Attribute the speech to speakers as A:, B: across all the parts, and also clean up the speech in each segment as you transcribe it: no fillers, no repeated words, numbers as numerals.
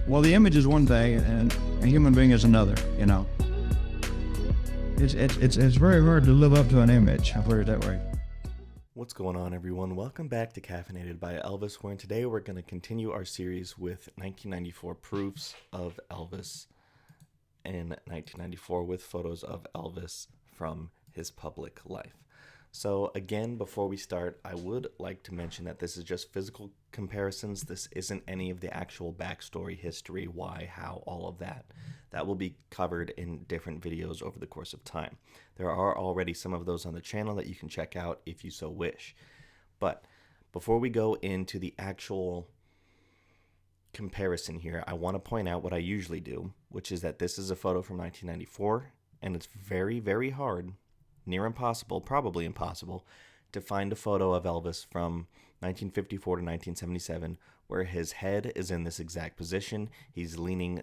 A: Well, the image is one thing, and a human being is another. You know, it's very hard to live up to an image. I'll put it that way.
B: What's going on, everyone? Welcome back to Caffeinated by Elvis, where today we're going to continue our series with 1994 proofs of Elvis in 1994 with photos of Elvis from his public life. So again, before we start, I would like to mention that this is just physical comparisons. This isn't any of the actual backstory, history, why, how, all of that. That will be covered in different videos over the course of time. There are already some of those on the channel that you can check out if you so wish. But before we go into the actual comparison here, I want to point out what I usually do, which is that this is a photo from 1994, and it's very, very hard, near impossible, probably impossible, to find a photo of Elvis from 1954 to 1977 where his head is in this exact position. He's leaning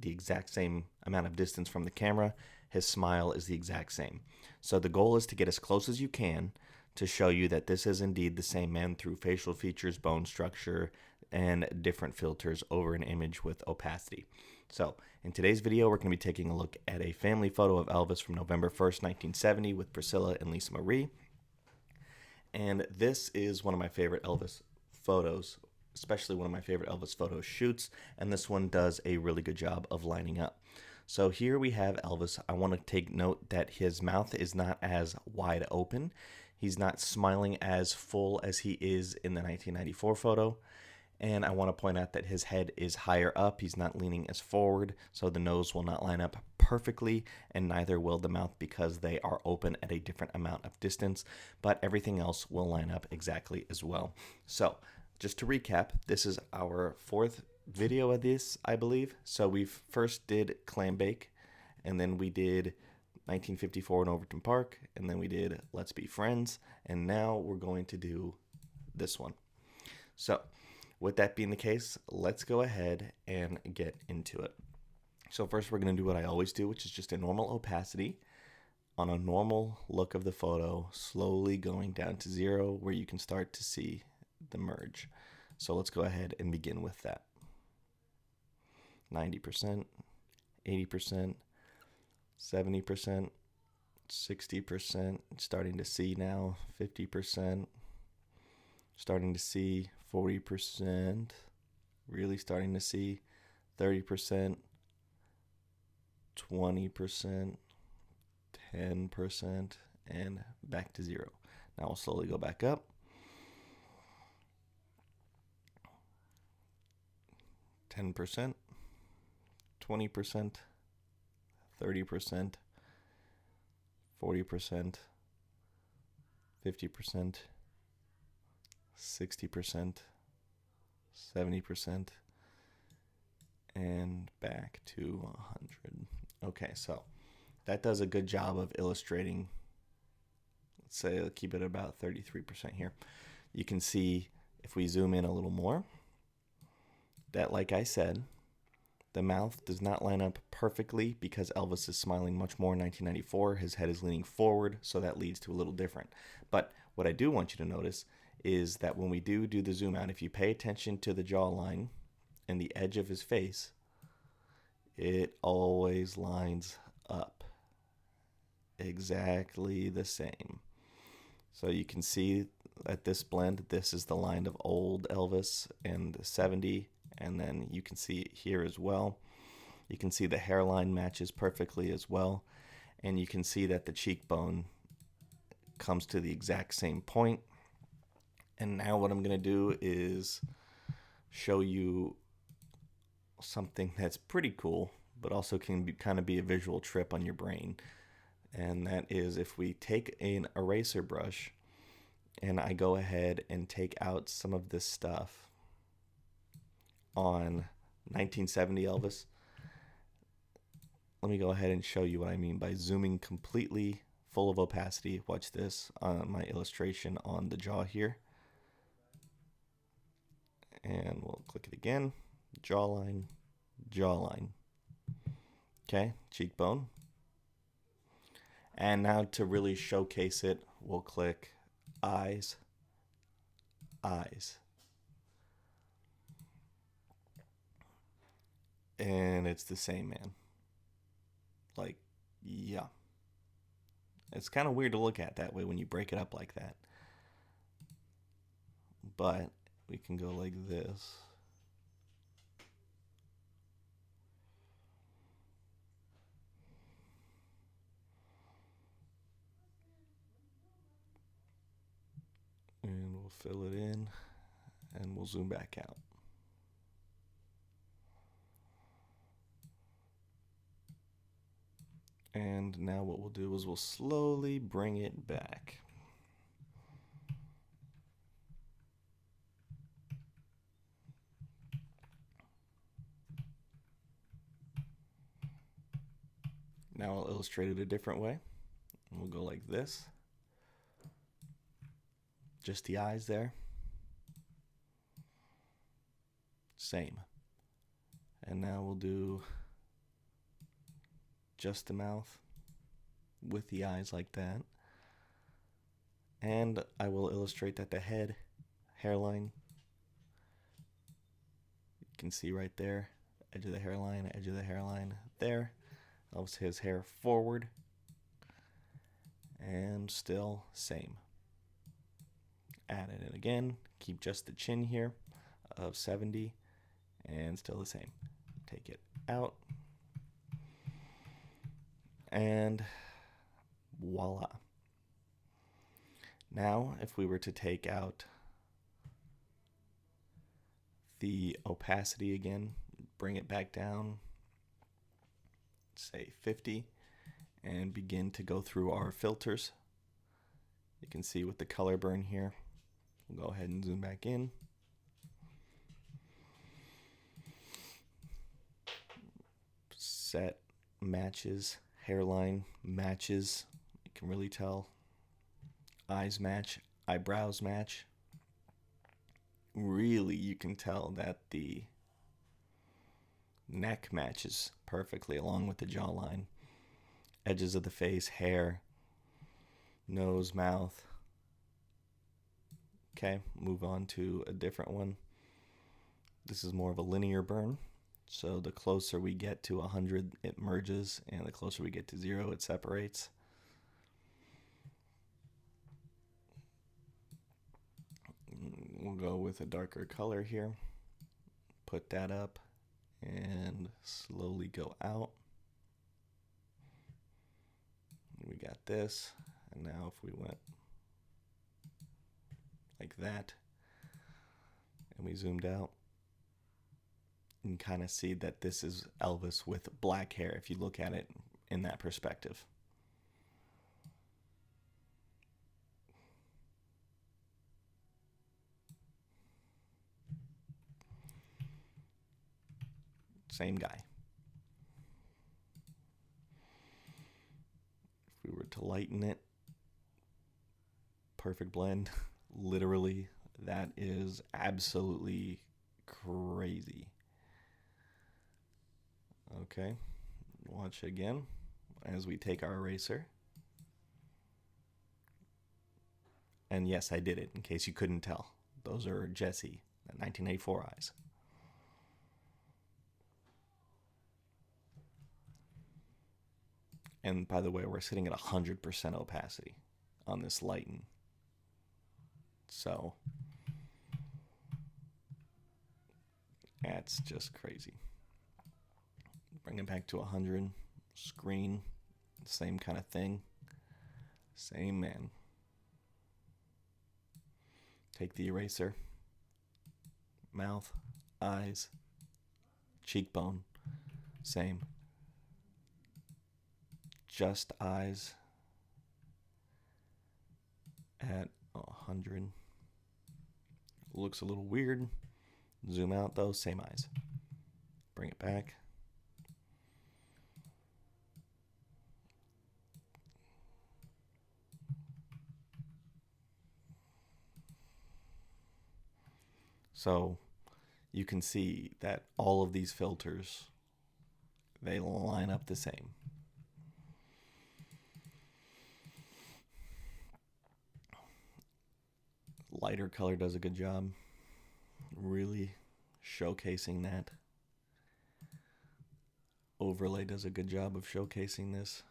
B: the exact same amount of distance from the camera. His smile is the exact same. So the goal is to get as close as you can to show you that this is indeed the same man through facial features, bone structure, and different filters over an image with opacity. So in today's video, we're going to be taking a look at a family photo of Elvis from November 1st, 1970 with Priscilla and Lisa Marie. And this is one of my favorite Elvis photos, especially one of my favorite Elvis photo shoots. And this one does a really good job of lining up. So here we have Elvis. I want to take note that his mouth is not as wide open. He's not smiling as full as he is in the 1994 photo. And I want to point out that his head is higher up. He's not leaning as forward, so the nose will not line up perfectly, and neither will the mouth because they are open at a different amount of distance, but everything else will line up exactly as well. So just to recap, this is our fourth video of this, I believe. So we first did Clam Bake, and then we did 1954 in Overton Park, and then we did Let's Be Friends, and now we're going to do this one. So with that being the case, let's go ahead and get into it. So first we're going to do what I always do, which is just a normal opacity on a normal look of the photo, slowly going down to 0 where you can start to see the merge. So let's go ahead and begin with that. 90%, 80%, 70%, 60%, starting to see now 50%, starting to see 40%, really starting to see 30%, 20%, 10%, and back to 0. Now we'll slowly go back up. 10%, 20%, 30%, 40%, 50%, 60%, 70%, and back to 100. Okay, so that does a good job of illustrating. Let's say keep it about 33% here. You can see if we zoom in a little more that, like I said, the mouth does not line up perfectly because Elvis is smiling much more in 1994. His head is leaning forward, so that leads to a little different. But what I do want you to notice is that when we do the zoom out, if you pay attention to the jawline and the edge of his face, it always lines up exactly the same. So you can see at this blend, this is the line of old Elvis and 70, and then you can see it here as well. You can see the hairline matches perfectly as well, and you can see that the cheekbone comes to the exact same point. And now what I'm going to do is show you something that's pretty cool, but also can kind of be a visual trip on your brain. And that is if we take an eraser brush and I go ahead and take out some of this stuff on 1970 Elvis. Let me go ahead and show you what I mean by zooming completely full of opacity. Watch this on my illustration on the jaw here. And we'll click it again. Jawline, jawline. Okay, cheekbone. And now to really showcase it, we'll click eyes, eyes. And it's the same man. Like, yeah. It's kind of weird to look at that way when you break it up like that. But we can go like this. And we'll fill it in and we'll zoom back out. And now what we'll do is we'll slowly bring it back. Now I'll illustrate it a different way. We'll go like this. Just the eyes there. Same. And now we'll do just the mouth with the eyes like that. And I will illustrate that the head, hairline, you can see right there, edge of the hairline, there. Elves his hair forward. And still same. Add it in again. Keep just the chin here of 70 and still the same. Take it out. And voila. Now, if we were to take out the opacity again, bring it back down, say 50, and begin to go through our filters. You can see with the color burn here. We'll go ahead and zoom back in. Set matches, hairline matches. You can really tell. Eyes match, eyebrows match. Really, you can tell that the neck matches perfectly along with the jawline. Edges of the face, hair, nose, mouth. Okay, move on to a different one. This is more of a linear burn. So the closer we get to 100, it merges, and the closer we get to 0, it separates. We'll go with a darker color here. Put that up and slowly go out. We got this, and now if we went like that and we zoomed out, you can kind of see that this is Elvis with black hair if you look at it in that perspective. Same guy. If we were to lighten it, perfect blend. Literally, that is absolutely crazy. Okay, watch again as we take our eraser. And yes, I did it, in case you couldn't tell. Those are Jesse, 1984 eyes. And by the way, we're sitting at 100% opacity on this lighten. So that's just crazy. Bring it back to 100. Screen, same kind of thing. Same man. Take the eraser. Mouth, eyes, cheekbone, same. Just eyes at 100. Looks a little weird. Zoom out though, same eyes. Bring it back. So you can see that all of these filters, they line up the same. Lighter color does a good job, really showcasing that. overlay does a good job of showcasing this.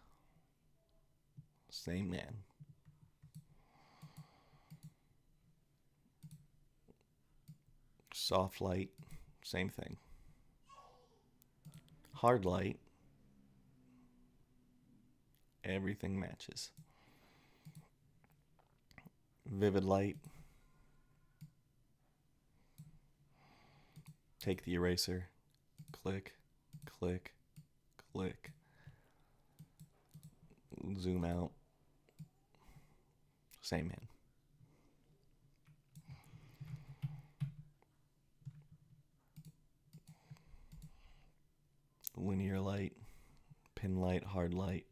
B: Same man. Soft light, same thing. Hard light, everything matches. Vivid light, take the eraser, click, click, click, zoom out, same man. Linear light, pin light, hard light.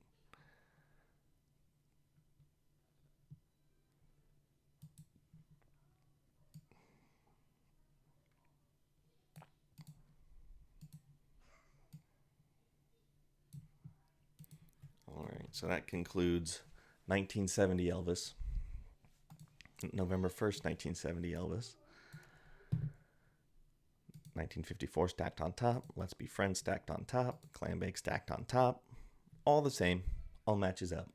B: All right, so that concludes 1970 Elvis. November 1st, 1970 Elvis. 1954 stacked on top. Let's Be Friends stacked on top. Clam Bake stacked on top. All the same. All matches up.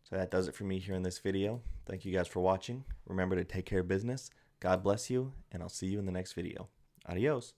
B: So that does it for me here in this video. Thank you guys for watching. Remember to take care of business. God bless you, and I'll see you in the next video. Adios.